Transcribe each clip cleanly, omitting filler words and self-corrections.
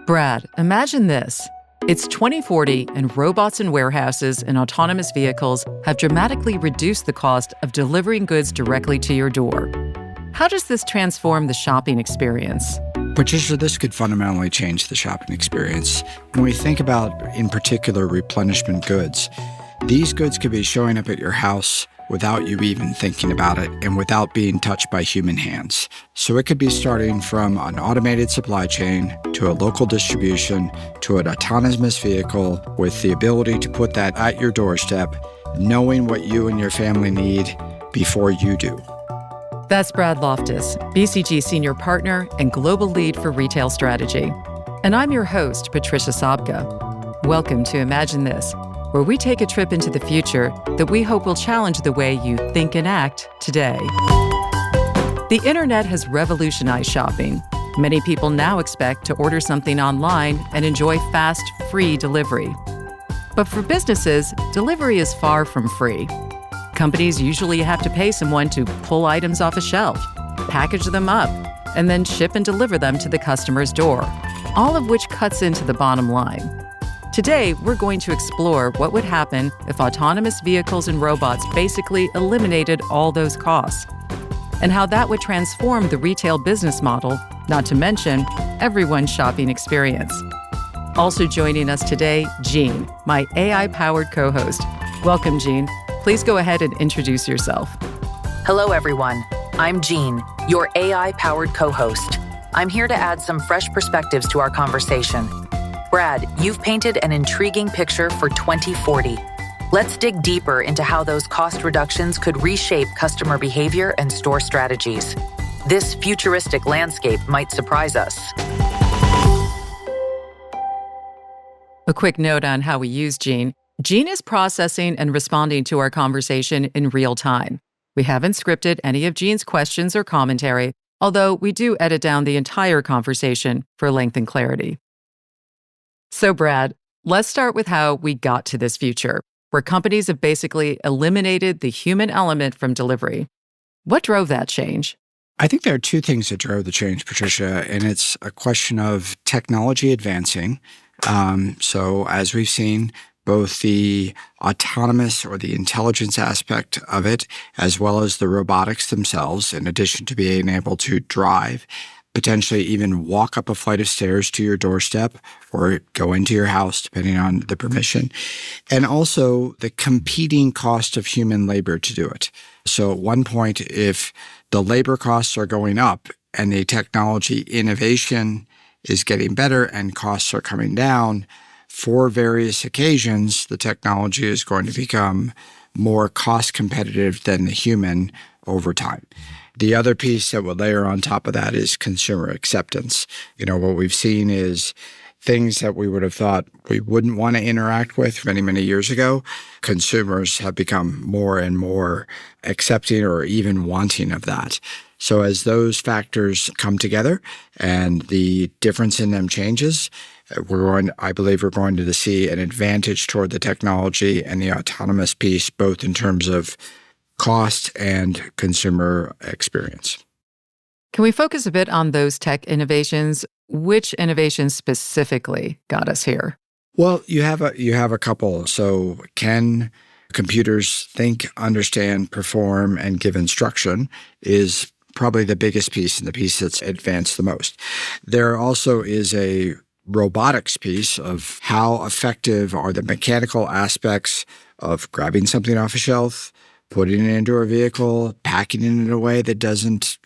Brad, imagine this. It's 2040 and robots in warehouses and autonomous vehicles have dramatically reduced the cost of delivering goods directly to your door. How does this transform the shopping experience? Patricia, this could fundamentally change the shopping experience. When we think about, in particular, replenishment goods, these goods could be showing up at your house without you even thinking about it and without being touched by human hands. So it could be starting from an automated supply chain to a local distribution to an autonomous vehicle with the ability to put that at your doorstep, knowing what you and your family need before you do. That's Brad Loftus, BCG Senior Partner and Global Lead for Retail Strategy. And I'm your host, Patricia Sobka. Welcome to Imagine This, where we take a trip into the future that we hope will challenge the way you think and act today. The internet has revolutionized shopping. Many people now expect to order something online and enjoy fast, free delivery. But for businesses, delivery is far from free. Companies usually have to pay someone to pull items off a shelf, package them up, and then ship and deliver them to the customer's door, all of which cuts into the bottom line. Today, we're going to explore what would happen if autonomous vehicles and robots basically eliminated all those costs, and how that would transform the retail business model, not to mention everyone's shopping experience. Also joining us today, Jean, my AI-powered co-host. Welcome, Jean. Please go ahead and introduce yourself. Hello, everyone. I'm Jean, your AI-powered co-host. I'm here to add some fresh perspectives to our conversation. Brad, you've painted an intriguing picture for 2040. Let's dig deeper into how those cost reductions could reshape customer behavior and store strategies. This futuristic landscape might surprise us. A quick note on how we use Jean. Jean is processing and responding to our conversation in real time. We haven't scripted any of Jean's questions or commentary, although we do edit down the entire conversation for length and clarity. So, Brad, let's start with how we got to this future, where companies have basically eliminated the human element from delivery. What drove that change? I think there are two things that drove the change, Patricia, and it's a question of technology advancing. So as we've seen, both the autonomous or the intelligence aspect of it, as well as the robotics themselves, in addition to being able to drive, potentially even walk up a flight of stairs to your doorstep or go into your house, depending on the permission, and also the competing cost of human labor to do it. So at one point, if the labor costs are going up and the technology innovation is getting better and costs are coming down, for various occasions, the technology is going to become more cost competitive than the human over time. The other piece that would layer on top of that is consumer acceptance. What we've seen is things that we would have thought we wouldn't want to interact with many, many years ago. Consumers have become more and more accepting or even wanting of that. So as those factors come together and the difference in them changes, I believe we're going to see an advantage toward the technology and the autonomous piece, both in terms of cost and consumer experience. Can we focus a bit on those tech innovations? Which innovations specifically got us here? Well, you have a couple. So can computers think, understand, perform, and give instruction is probably the biggest piece and the piece that's advanced the most. There also is a robotics piece of how effective are the mechanical aspects of grabbing something off a shelf, putting it into a vehicle, packing it in a way that doesn't,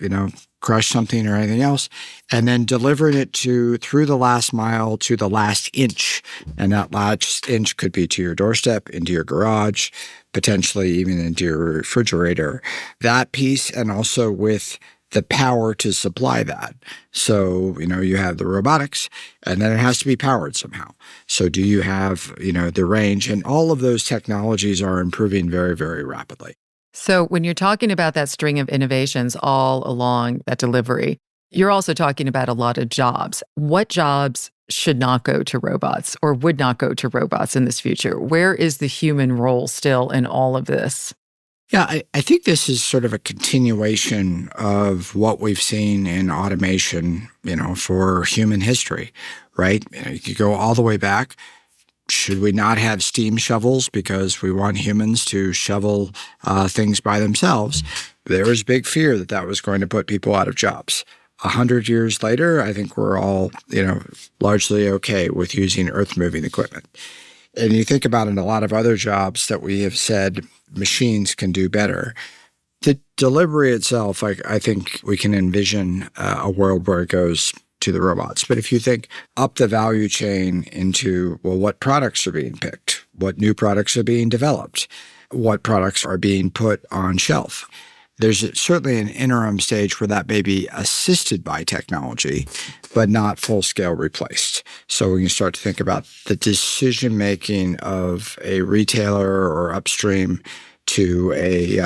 crush something or anything else, and then delivering it through the last mile to the last inch. And that last inch could be to your doorstep, into your garage, potentially even into your refrigerator. That piece, and also with the power to supply that. So, you have the robotics, and then it has to be powered somehow. So do you have, the range? And all of those technologies are improving very, very rapidly. So when you're talking about that string of innovations all along that delivery, you're also talking about a lot of jobs. What jobs should not go to robots or would not go to robots in this future? Where is the human role still in all of this? Yeah, I think this is sort of a continuation of what we've seen in automation, for human history, right? You could go all the way back. Should we not have steam shovels because we want humans to shovel things by themselves? There was big fear that that was going to put people out of jobs. 100 years later, I think we're all, largely okay with using earth-moving equipment. And you think about in a lot of other jobs that we have said machines can do better. The delivery itself, I think we can envision a world where it goes to the robots. But if you think up the value chain into, well, what products are being picked? What new products are being developed? What products are being put on shelf? There's certainly an interim stage where that may be assisted by technology, but not full-scale replaced. So when you start to think about the decision-making of a retailer or upstream to a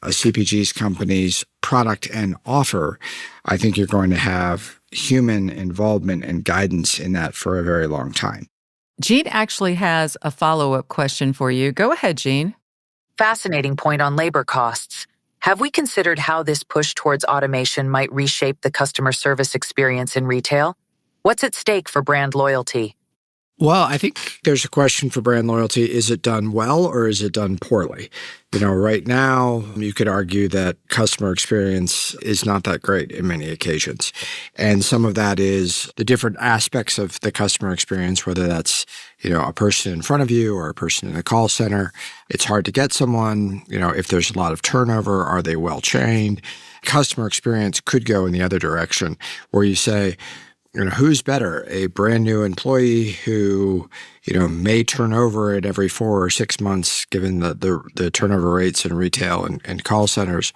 CPG's company's product and offer, I think you're going to have human involvement and guidance in that for a very long time. Jean actually has a follow-up question for you. Go ahead, Jean. Fascinating point on labor costs. Have we considered how this push towards automation might reshape the customer service experience in retail? What's at stake for brand loyalty? Well, I think there's a question for brand loyalty. Is it done well or is it done poorly? Right now, you could argue that customer experience is not that great in many occasions. And some of that is the different aspects of the customer experience, whether that's, a person in front of you or a person in a call center. It's hard to get someone, if there's a lot of turnover, are they well trained? Customer experience could go in the other direction where you say, who's better, a brand new employee who, may turn over at every 4 or 6 months, given the turnover rates in retail and call centers,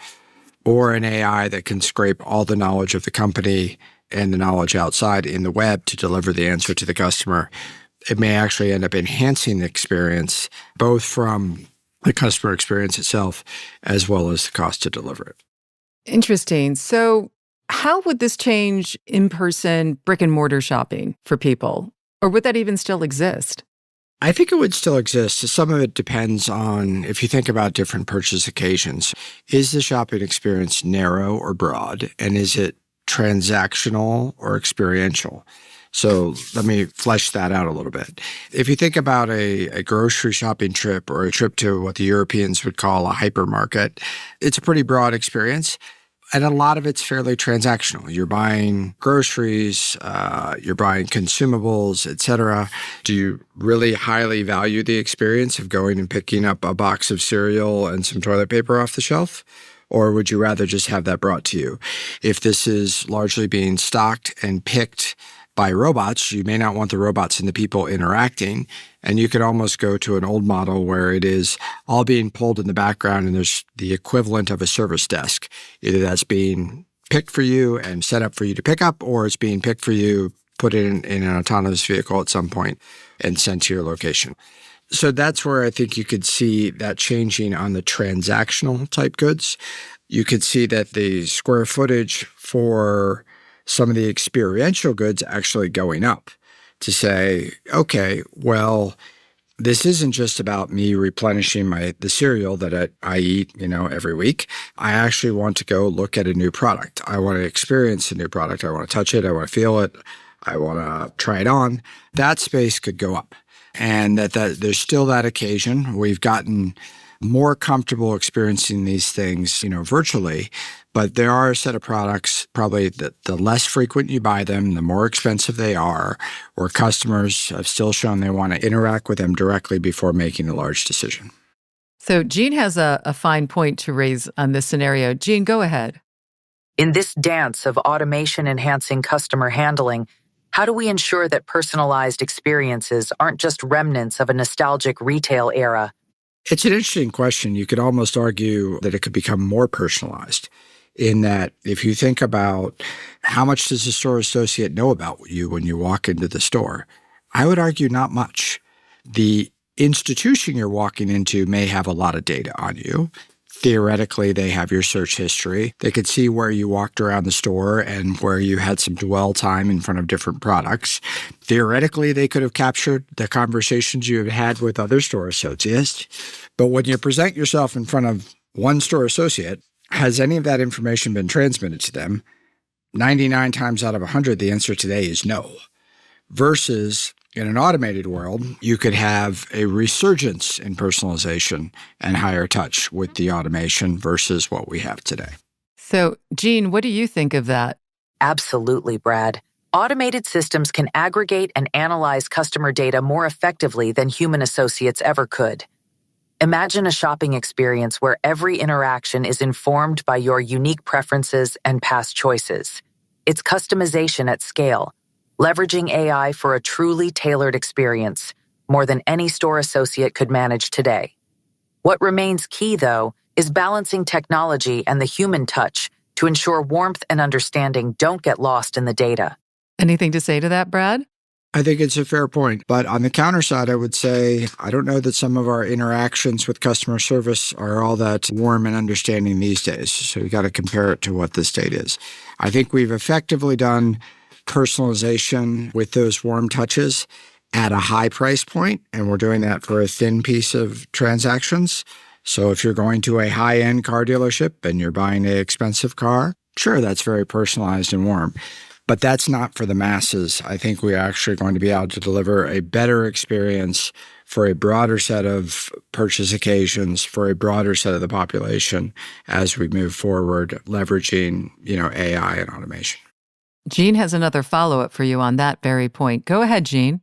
or an AI that can scrape all the knowledge of the company and the knowledge outside in the web to deliver the answer to the customer. It may actually end up enhancing the experience, both from the customer experience itself as well as the cost to deliver it. Interesting. So how would this change in-person brick-and-mortar shopping for people? Or would that even still exist? I think it would still exist. Some of it depends on, if you think about different purchase occasions, is the shopping experience narrow or broad? And is it transactional or experiential? So let me flesh that out a little bit. If you think about a grocery shopping trip or a trip to what the Europeans would call a hypermarket, it's a pretty broad experience. And a lot of it's fairly transactional. You're buying groceries, you're buying consumables, et cetera. Do you really highly value the experience of going and picking up a box of cereal and some toilet paper off the shelf? Or would you rather just have that brought to you? If this is largely being stocked and picked by robots, you may not want the robots and the people interacting. And you could almost go to an old model where it is all being pulled in the background and there's the equivalent of a service desk. Either that's being picked for you and set up for you to pick up, or it's being picked for you, put in an autonomous vehicle at some point and sent to your location. So that's where I think you could see that changing on the transactional type goods. You could see that the square footage for some of the experiential goods actually going up to say, okay, well, this isn't just about me replenishing the cereal that I eat, every week. I actually want to go look at a new product. I want to experience a new product. I want to touch it. I want to feel it. I want to try it on. That space could go up. And that there's still that occasion. We've gotten more comfortable experiencing these things, virtually. But there are a set of products, probably the less frequent you buy them, the more expensive they are, or customers have still shown they want to interact with them directly before making a large decision. So Jean has a fine point to raise on this scenario. Jean, go ahead. In this dance of automation enhancing customer handling, how do we ensure that personalized experiences aren't just remnants of a nostalgic retail era? It's an interesting question. You could almost argue that it could become more personalized. In that, if you think about how much does a store associate know about you when you walk into the store, I would argue not much. The institution you're walking into may have a lot of data on you. Theoretically, they have your search history. They could see where you walked around the store and where you had some dwell time in front of different products. Theoretically, they could have captured the conversations you have had with other store associates. But when you present yourself in front of one store associate, has any of that information been transmitted to them? 99 times out of 100, the answer today is no. versus in an automated world, you could have a resurgence in personalization and higher touch with the automation versus what we have today. So, Jean, what do you think of that? Absolutely, Brad. Automated systems can aggregate and analyze customer data more effectively than human associates ever could. Imagine a shopping experience where every interaction is informed by your unique preferences and past choices. It's customization at scale, leveraging AI for a truly tailored experience, more than any store associate could manage today. What remains key, though, is balancing technology and the human touch to ensure warmth and understanding don't get lost in the data. Anything to say to that, Brad? I think it's a fair point. But on the counter side, I would say I don't know that some of our interactions with customer service are all that warm and understanding these days. So you got to compare it to what the state is. I think we've effectively done personalization with those warm touches at a high price point, and we're doing that for a thin piece of transactions. So if you're going to a high-end car dealership and you're buying an expensive car, sure, that's very personalized and warm. But that's not for the masses. I think we're actually going to be able to deliver a better experience for a broader set of purchase occasions, for a broader set of the population as we move forward, leveraging, AI and automation. Jean has another follow-up for you on that very point. Go ahead, Jean.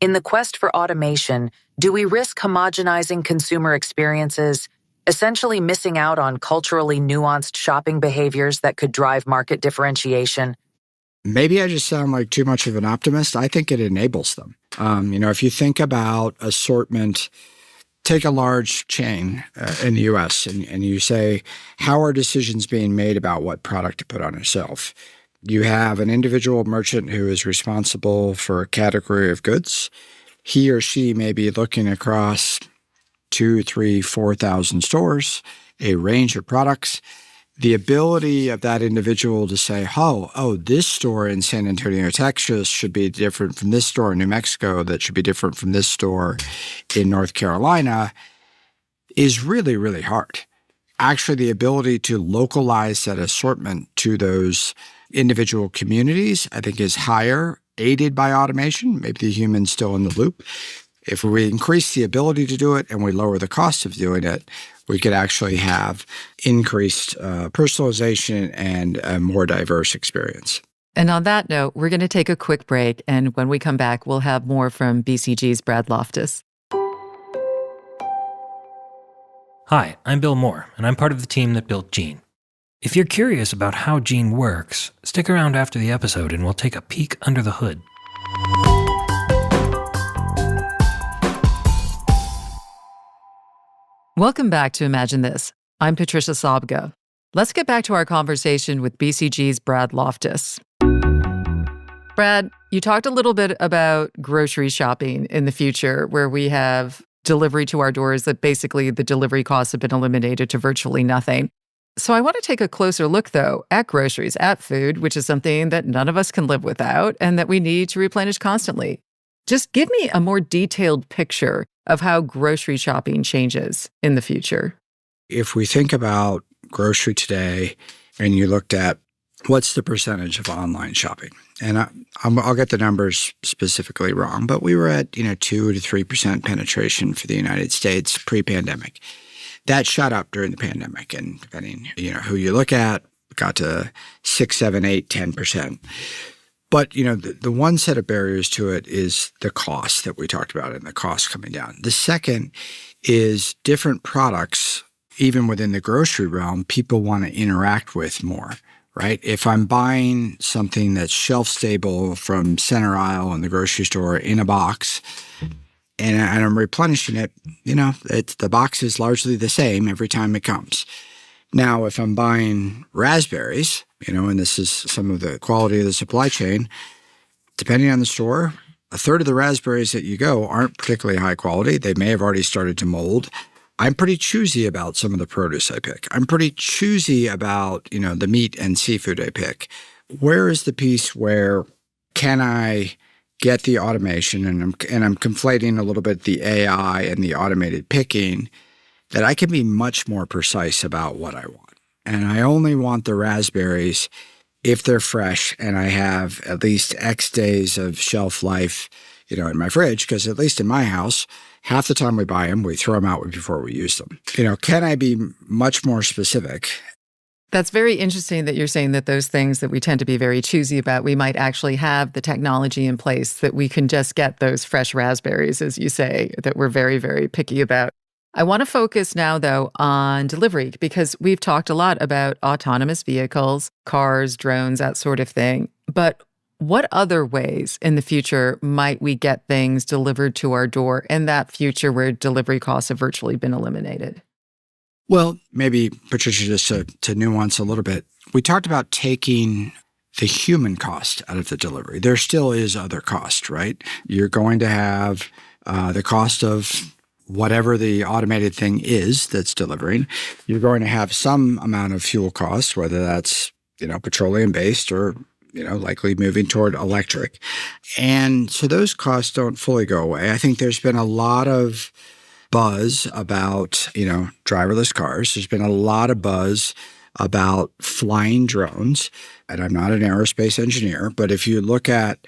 In the quest for automation, do we risk homogenizing consumer experiences, essentially missing out on culturally nuanced shopping behaviors that could drive market differentiation? Maybe I just sound like too much of an optimist. I think it enables them. If you think about assortment, take a large chain in the U.S. and you say, how are decisions being made about what product to put on a shelf? You have an individual merchant who is responsible for a category of goods. He or she may be looking across 2,000, 3,000, 4,000 stores, a range of products. The ability of that individual to say, this store in San Antonio, Texas should be different from this store in New Mexico, that should be different from this store in North Carolina, is really, really hard. Actually, the ability to localize that assortment to those individual communities, I think, is higher, aided by automation. Maybe the human's still in the loop. If we increase the ability to do it and we lower the cost of doing it, we could actually have increased personalization and a more diverse experience. And on that note, we're going to take a quick break. And when we come back, we'll have more from BCG's Brad Loftus. Hi, I'm Bill Moore, and I'm part of the team that built Jean. If you're curious about how Jean works, stick around after the episode and we'll take a peek under the hood. Welcome back to Imagine This. I'm Patricia Sabga. Let's get back to our conversation with BCG's Brad Loftus. Brad, you talked a little bit about grocery shopping in the future, where we have delivery to our doors, that basically the delivery costs have been eliminated to virtually nothing. So I want to take a closer look, though, at groceries, at food, which is something that none of us can live without and that we need to replenish constantly. Just give me a more detailed picture of how grocery shopping changes in the future. If we think about grocery today and you looked at what's the percentage of online shopping, and I'll get the numbers specifically wrong, but we were at 2 to 3% penetration for the United States pre-pandemic. That shot up during the pandemic, and depending who you look at, got to 6, 7, 8, 10%. But the one set of barriers to it is the cost that we talked about, and the cost coming down. The second is different products, even within the grocery realm, people want to interact with more, right? If I'm buying something that's shelf stable from center aisle in the grocery store in a box, and I'm replenishing it, the box is largely the same every time it comes. Now, if I'm buying raspberries, and this is some of the quality of the supply chain, depending on the store, a third of the raspberries that you go aren't particularly high quality. They may have already started to mold. I'm pretty choosy about some of the produce I pick. I'm pretty choosy about, the meat and seafood I pick. Where is the piece where can I get the automation, and I'm conflating a little bit the AI and the automated picking, that I can be much more precise about what I want. And I only want the raspberries if they're fresh and I have at least X days of shelf life, in my fridge, because at least in my house, half the time we buy them, we throw them out before we use them. Can I be much more specific? That's very interesting that you're saying that those things that we tend to be very choosy about, we might actually have the technology in place that we can just get those fresh raspberries, as you say, that we're very, very picky about. I want to focus now, though, on delivery, because we've talked a lot about autonomous vehicles, cars, drones, that sort of thing. But what other ways in the future might we get things delivered to our door in that future where delivery costs have virtually been eliminated? Well, maybe, Patricia, just to nuance a little bit, we talked about taking the human cost out of the delivery. There still is other cost, right? You're going to have the cost of whatever the automated thing is that's delivering. You're going to have some amount of fuel cost, whether that's, petroleum-based or likely moving toward electric. And so those costs don't fully go away. I think there's been a lot of buzz about, driverless cars. There's been a lot of buzz about flying drones. And I'm not an aerospace engineer, but if you look at,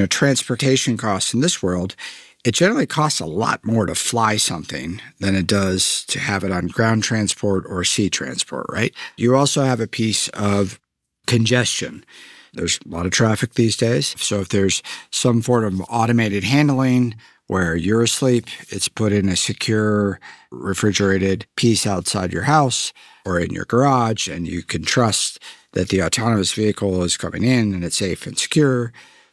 transportation costs in this world, it generally costs a lot more to fly something than it does to have it on ground transport or sea transport, right? You also have a piece of congestion. There's a lot of traffic these days. So if there's some form of automated handling where you're asleep, it's put in a secure, refrigerated piece outside your house or in your garage, and you can trust that the autonomous vehicle is coming in and it's safe and secure.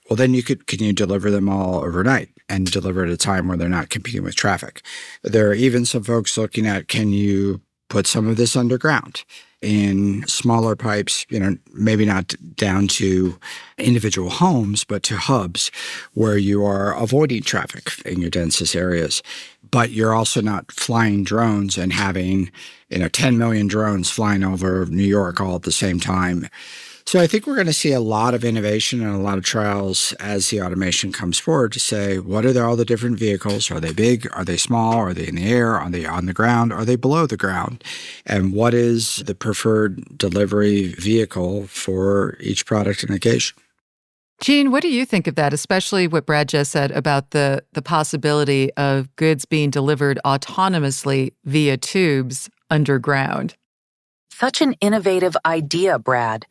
Well, then can you deliver them all overnight and deliver at a time where they're not competing with traffic? There are even some folks looking at, can you put some of this underground in smaller pipes, maybe not down to individual homes, but to hubs where you are avoiding traffic in your densest areas. But you're also not flying drones and having, 10 million drones flying over New York all at the same time. So I think we're going to see a lot of innovation and a lot of trials as the automation comes forward to say, what are all the different vehicles? Are they big? Are they small? Are they in the air? Are they on the ground? Are they below the ground? And what is the preferred delivery vehicle for each product and occasion? Gene, what do you think of that, especially what Brad just said about the possibility of goods being delivered autonomously via tubes underground? Such an innovative idea, Brad.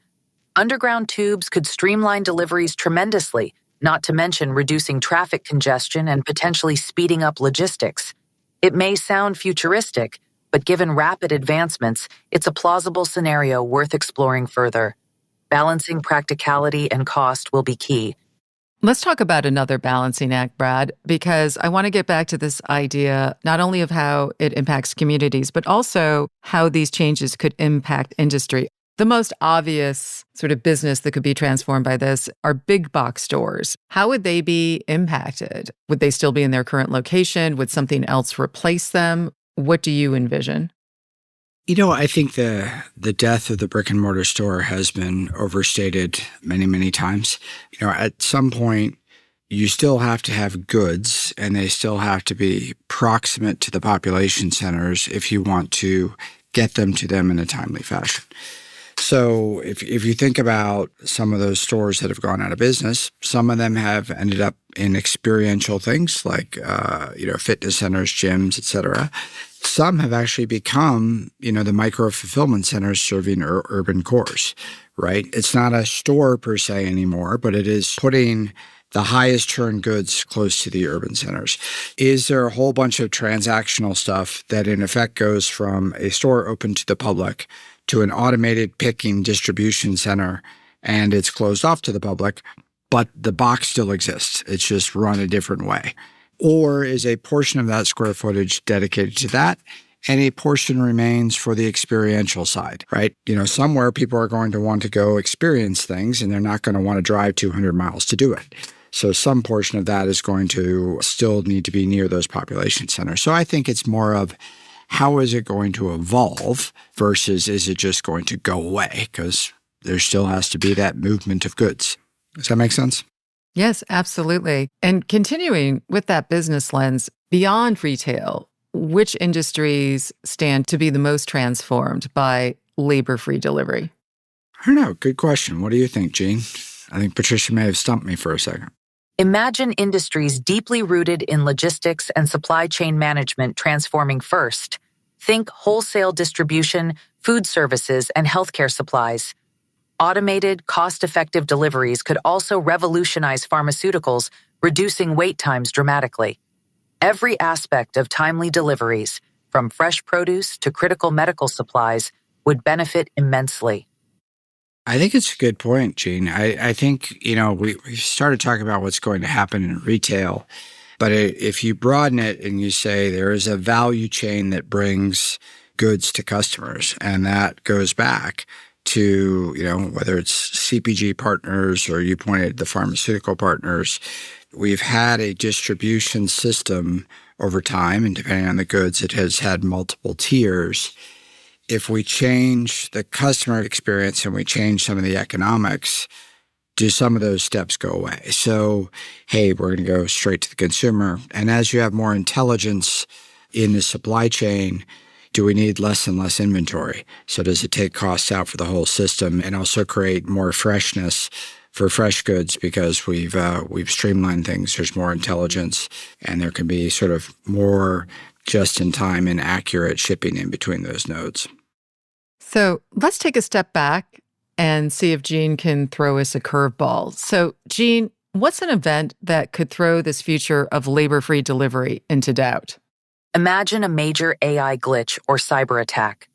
Underground tubes could streamline deliveries tremendously, not to mention reducing traffic congestion and potentially speeding up logistics. It may sound futuristic, but given rapid advancements, it's a plausible scenario worth exploring further. Balancing practicality and cost will be key. Let's talk about another balancing act, Brad, because I want to get back to this idea not only of how it impacts communities, but also how these changes could impact industry. The most obvious sort of business that could be transformed by this are big box stores. How would they be impacted? Would they still be in their current location? Would something else replace them? What do you envision? I think the death of the brick-and-mortar store has been overstated many, many times. At some point, you still have to have goods, and they still have to be proximate to the population centers if you want to get them to them in a timely fashion. So if you think about some of those stores that have gone out of business, some of them have ended up in experiential things like, fitness centers, gyms, et cetera. Some have actually become, the micro-fulfillment centers serving urban cores, right? It's not a store per se anymore, but it is putting the highest turn goods close to the urban centers. Is there a whole bunch of transactional stuff that in effect goes from a store open to the public to an automated picking distribution center, and it's closed off to the public, but the box still exists. It's just run a different way. Or is a portion of that square footage dedicated to that, and a portion remains for the experiential side, right? Somewhere people are going to want to go experience things, and they're not going to want to drive 200 miles to do it. So some portion of that is going to still need to be near those population centers. So I think it's more of, how is it going to evolve versus is it just going to go away? Because there still has to be that movement of goods. Does that make sense? Yes, absolutely. And continuing with that business lens, beyond retail, which industries stand to be the most transformed by labor-free delivery? I don't know. Good question. What do you think, Gene? I think Patricia may have stumped me for a second. Imagine industries deeply rooted in logistics and supply chain management transforming first. Think wholesale distribution, food services, and healthcare supplies. Automated, cost-effective deliveries could also revolutionize pharmaceuticals, reducing wait times dramatically. Every aspect of timely deliveries, from fresh produce to critical medical supplies, would benefit immensely. I think it's a good point, Gene. I think, we started talking about what's going to happen in retail, but if you broaden it and you say there is a value chain that brings goods to customers, and that goes back to, whether it's CPG partners or you pointed the pharmaceutical partners, we've had a distribution system over time, and depending on the goods, it has had multiple tiers. If we change the customer experience and we change some of the economics, do some of those steps go away? So, hey, we're going to go straight to the consumer. And as you have more intelligence in the supply chain, do we need less and less inventory? So does it take costs out for the whole system and also create more freshness for fresh goods because we've streamlined things? There's more intelligence, and there can be sort of more just-in-time and accurate shipping in between those nodes. So let's take a step back and see if Gene can throw us a curveball. So, Gene, what's an event that could throw this future of labor-free delivery into doubt? Imagine a major AI glitch or cyber attack.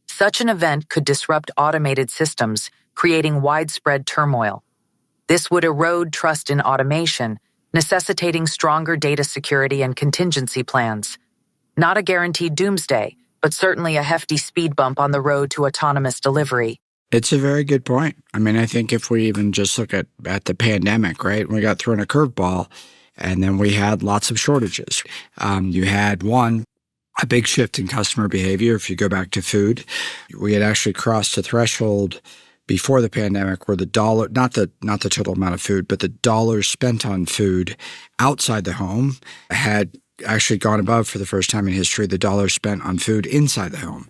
Such an event could disrupt automated systems, creating widespread turmoil. This would erode trust in automation, necessitating stronger data security and contingency plans. Not a guaranteed doomsday, but certainly a hefty speed bump on the road to autonomous delivery. It's a very good point. I mean, I think if we even just look at the pandemic, right? We got thrown a curveball, and then we had lots of shortages. You had a big shift in customer behavior. If you go back to food, we had actually crossed a threshold before the pandemic where the dollar, not the total amount of food, but the dollars spent on food outside the home had actually gone above, for the first time in history, the dollars spent on food inside the home.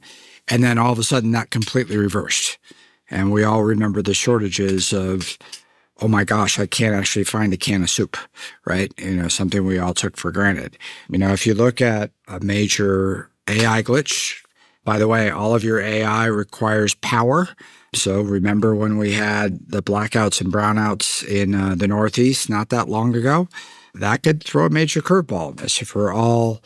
And then all of a sudden that completely reversed. And we all remember the shortages of, oh my gosh, I can't actually find a can of soup, right? Something we all took for granted. If you look at a major AI glitch, by the way, all of your AI requires power. So remember when we had the blackouts and brownouts in the Northeast not that long ago? That could throw a major curveball at us if we're all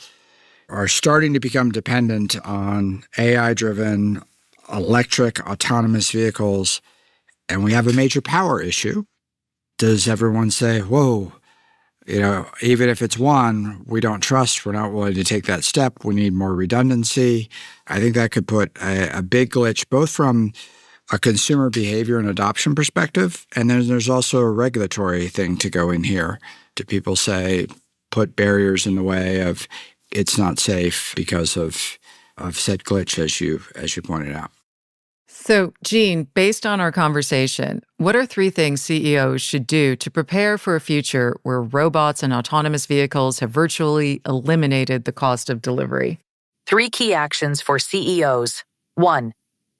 are starting to become dependent on AI-driven electric autonomous vehicles, and we have a major power issue. Does everyone say, whoa, even if it's one we don't trust, we're not willing to take that step, we need more redundancy? I think that could put a big glitch, both from a consumer behavior and adoption perspective, and then there's also a regulatory thing to go in here. Do people say, put barriers in the way of it's not safe because of said glitch, as you pointed out? So, Gene, based on our conversation, what are 3 things CEOs should do to prepare for a future where robots and autonomous vehicles have virtually eliminated the cost of delivery? 3 key actions for CEOs. 1.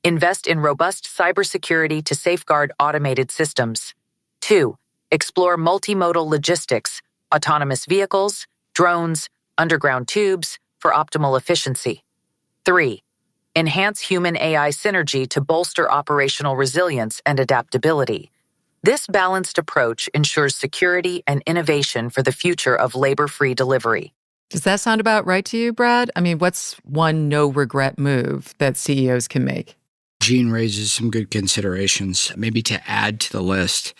Invest in robust cybersecurity to safeguard automated systems. 2. Explore multimodal logistics, autonomous vehicles, drones, underground tubes for optimal efficiency. 3. Enhance human-AI synergy to bolster operational resilience and adaptability. This balanced approach ensures security and innovation for the future of labor-free delivery. Does that sound about right to you, Brad? I mean, what's one no-regret move that CEOs can make? Gene raises some good considerations. Maybe to add to the list,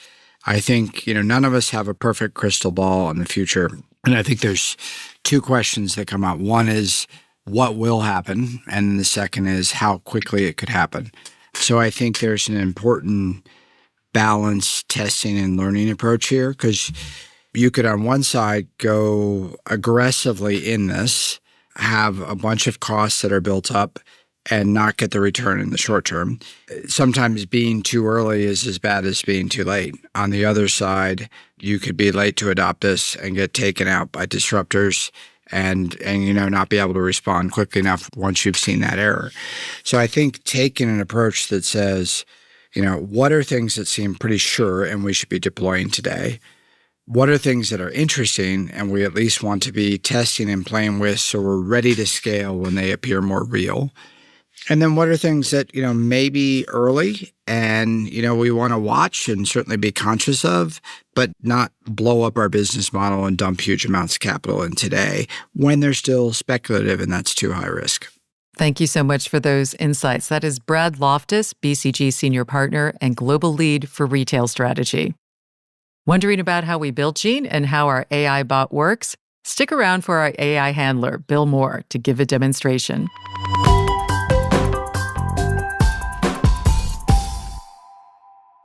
I think, none of us have a perfect crystal ball on the future. And I think there's 2 questions that come up. One is, what will happen? And the second is how quickly it could happen. So I think there's an important balanced testing and learning approach here, because you could, on one side, go aggressively in this, have a bunch of costs that are built up and not get the return in the short term. Sometimes being too early is as bad as being too late. On the other side, you could be late to adopt this and get taken out by disruptors and not be able to respond quickly enough once you've seen that error. So I think taking an approach that says, What are things that seem pretty sure and we should be deploying today? What are things that are interesting and we at least want to be testing and playing with so we're ready to scale when they appear more real? And then what are things that, may be early and, we want to watch and certainly be conscious of, but not blow up our business model and dump huge amounts of capital in today when they're still speculative and that's too high risk. Thank you so much for those insights. That is Brad Loftus, BCG Senior Partner and Global Lead for Retail Strategy. Wondering about how we built Gene and how our AI bot works? Stick around for our AI handler, Bill Moore, to give a demonstration.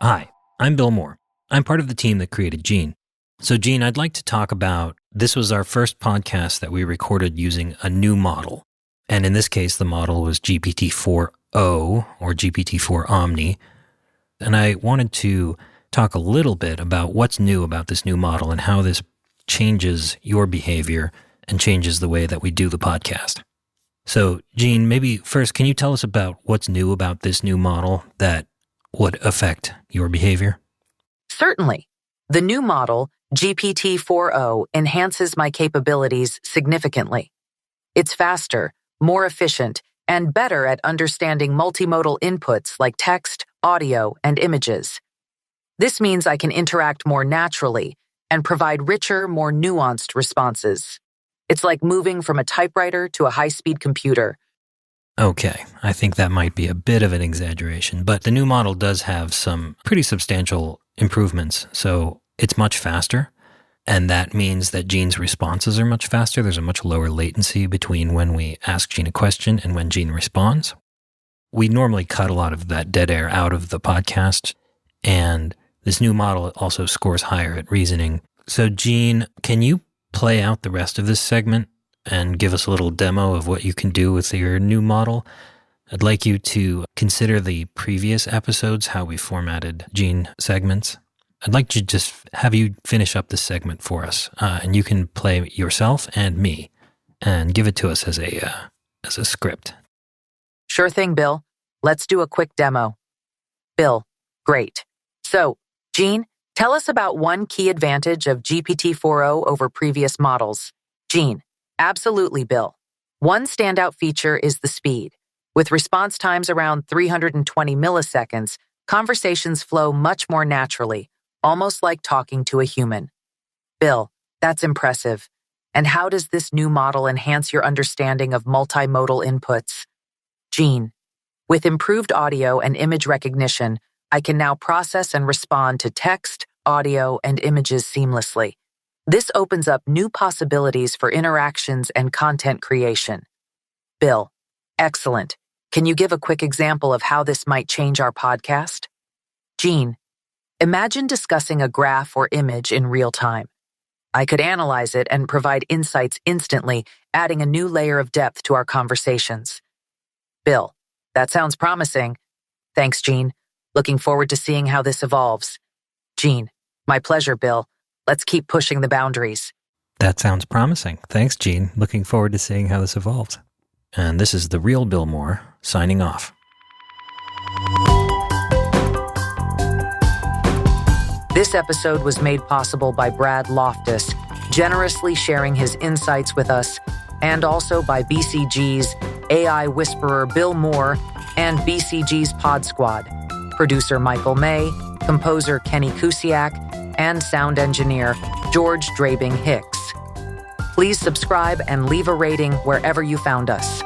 Hi, I'm Bill Moore. I'm part of the team that created Gene. So Gene, I'd like to talk about, this was our first podcast that we recorded using a new model. And in this case, the model was GPT-4o or GPT-4 Omni. And I wanted to talk a little bit about what's new about this new model and how this changes your behavior and changes the way that we do the podcast. So Gene, maybe first, can you tell us about what's new about this new model that would affect your behavior? Certainly. The new model, GPT-4o, enhances my capabilities significantly. It's faster, more efficient, and better at understanding multimodal inputs like text, audio, and images. This means I can interact more naturally and provide richer, more nuanced responses. It's like moving from a typewriter to a high-speed computer. Okay, I think that might be a bit of an exaggeration, but the new model does have some pretty substantial improvements. So it's much faster, and that means that Gene's responses are much faster. There's a much lower latency between when we ask Gene a question and when Gene responds. We normally cut a lot of that dead air out of the podcast, and this new model also scores higher at reasoning. So Gene, can you play out the rest of this segment and give us a little demo of what you can do with your new model? I'd like you to consider the previous episodes, how we formatted Gene segments. I'd like to just have you finish up this segment for us, and you can play yourself and me and give it to us as a script. Sure thing, Bill. Let's do a quick demo. Bill, great. So, Gene, tell us about one key advantage of GPT-4o over previous models. Gene, absolutely, Bill. One standout feature is the speed. With response times around 320 milliseconds, conversations flow much more naturally, almost like talking to a human. Bill, that's impressive. And how does this new model enhance your understanding of multimodal inputs? Gene, with improved audio and image recognition, I can now process and respond to text, audio, and images seamlessly. This opens up new possibilities for interactions and content creation. Bill, excellent. Can you give a quick example of how this might change our podcast? Gene, imagine discussing a graph or image in real time. I could analyze it and provide insights instantly, adding a new layer of depth to our conversations. Bill, that sounds promising. Thanks, Gene. Looking forward to seeing how this evolves. Gene, my pleasure, Bill. Let's keep pushing the boundaries. That sounds promising. Thanks, Gene. Looking forward to seeing how this evolves. And this is the real Bill Moore, signing off. This episode was made possible by Brad Loftus, generously sharing his insights with us, and also by BCG's AI whisperer Bill Moore and BCG's Pod Squad, producer Michael May, composer Kenny Kusiak, and sound engineer George Drabing Hicks. Please subscribe and leave a rating wherever you found us.